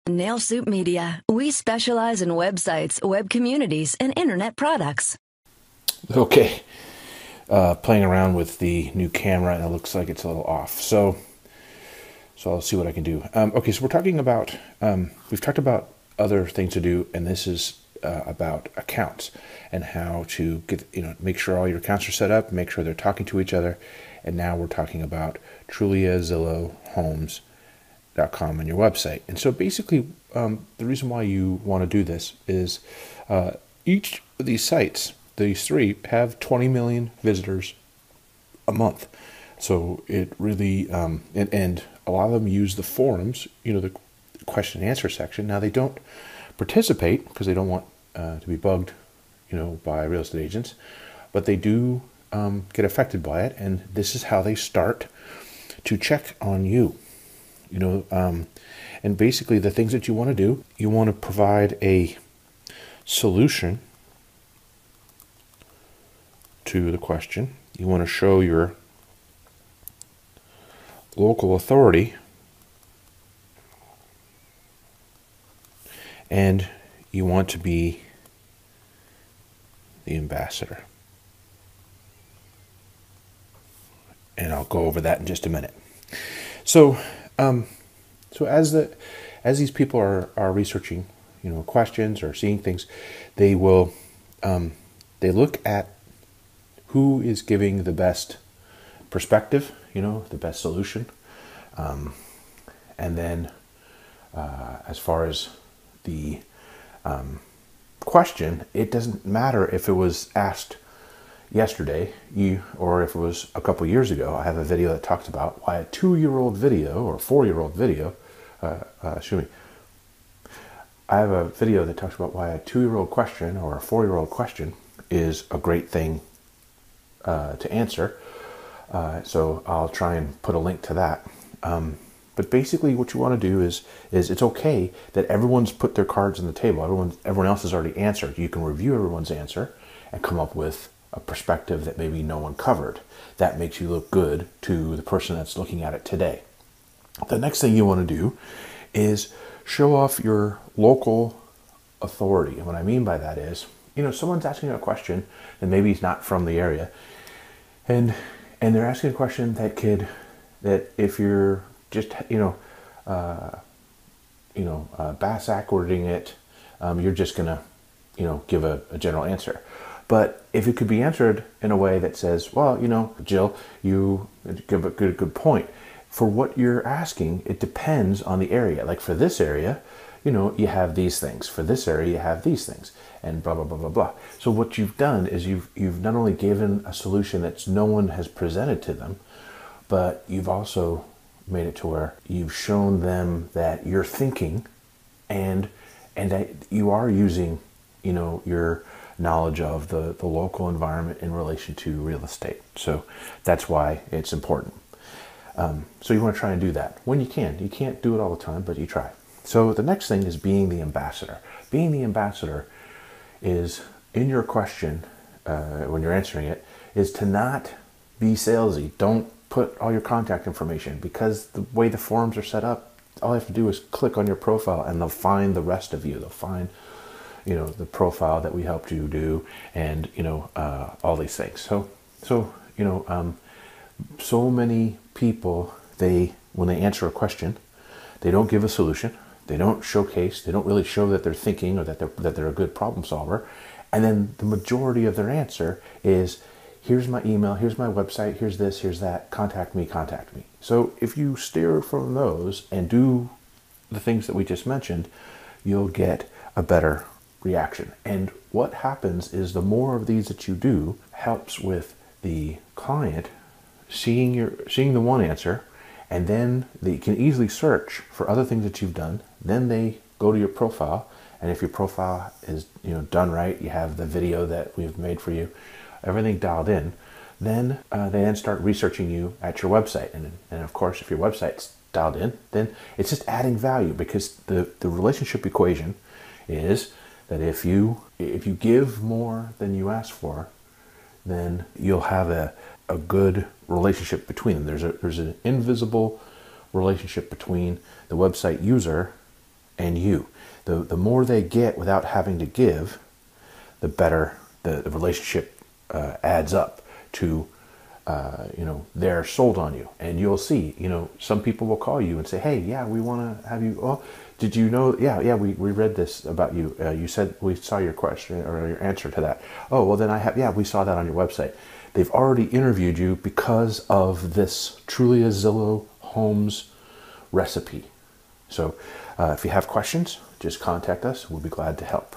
Nail Soup Media. We specialize in websites, web communities, and internet products. Okay, playing around with the new camera, and it looks like it's a little off. So I'll see what I can do. Okay, so we're talking about, we've talked about other things to do, and this is about accounts and how to get, make sure all your accounts are set up, make sure they're talking to each other. And now we're talking about Trulia, Zillow, Homes.com and your website. And so basically, the reason why you want to do this is each of these sites, these three, have 20 million visitors a month. So it really, and a lot of them use the forums, the question and answer section. Now they don't participate because they don't want to be bugged, by real estate agents, but they do get affected by it. And this is how they start to check on you, and basically the things that you want to do, you want to provide a solution to the question. You want to show your local authority, and you want to be the ambassador. And I'll go over that in just a minute. So as these people are researching, questions or seeing things, they will they look at who is giving the best perspective, the best solution, and then as far as the question, it doesn't matter if it was asked yesterday or if it was a couple years ago. I have a video that talks about why a 2-year-old video or 4-year-old video, I have a video that talks about why a 2-year-old question or a 4-year-old question is a great thing to answer. So I'll try and put a link to that. But basically what you want to do is it's okay that everyone's put their cards on the table. Everyone else has already answered. You can review everyone's answer and come up with a perspective that maybe no one covered. That makes you look good to the person that's looking at it today. The next thing you want to do is show off your local authority. And what I mean by that is, someone's asking a question and maybe he's not from the area, and they're asking a question that if you're just bass backwarding it, you're just gonna give a general answer. But if it could be answered in a way that says, well, Jill, you give a good point. For what you're asking, it depends on the area. Like for this area, you have these things. For this area, you have these things, and blah, blah, blah, blah, blah. So what you've done is you've not only given a solution that no one has presented to them, but you've also made it to where you've shown them that you're thinking and that you are using, your knowledge of the local environment in relation to real estate. So that's why it's important. So you want to try and do that when you can. You can't do it all the time, but you try. So the next thing is being the ambassador. Being the ambassador is, in your question, when you're answering it, is to not be salesy. Don't put all your contact information, because the way the forums are set up, all you have to do is click on your profile and they'll find the rest of you. They'll find, the profile that we helped you do, and, all these things. So many people, when they answer a question, they don't give a solution. They don't showcase. They don't really show that they're thinking or that they're a good problem solver. And then the majority of their answer is, here's my email, here's my website, here's this, here's that, contact me. So if you steer from those and do the things that we just mentioned, you'll get a better reaction. And what happens is the more of these that you do helps with the client seeing the one answer, and then they can easily search for other things that you've done. Then they go to your profile, and if your profile is done right, you have the video that we've made for you, everything dialed in, then they then start researching you at your website. And of course, if your website's dialed in, then it's just adding value, because the relationship equation is that if you give more than you ask for, then you'll have a good relationship between them. There's an invisible relationship between the website user and you. The more they get without having to give, the better the relationship adds up to, they're sold on you. And you'll see, some people will call you and say, hey, yeah, we want to have you. Oh, did you know? Yeah, we read this about you. You said we saw your question or your answer to that. Oh, well, then we saw that on your website. They've already interviewed you because of this Trulia Zillow Homes recipe. So if you have questions, just contact us. We'll be glad to help.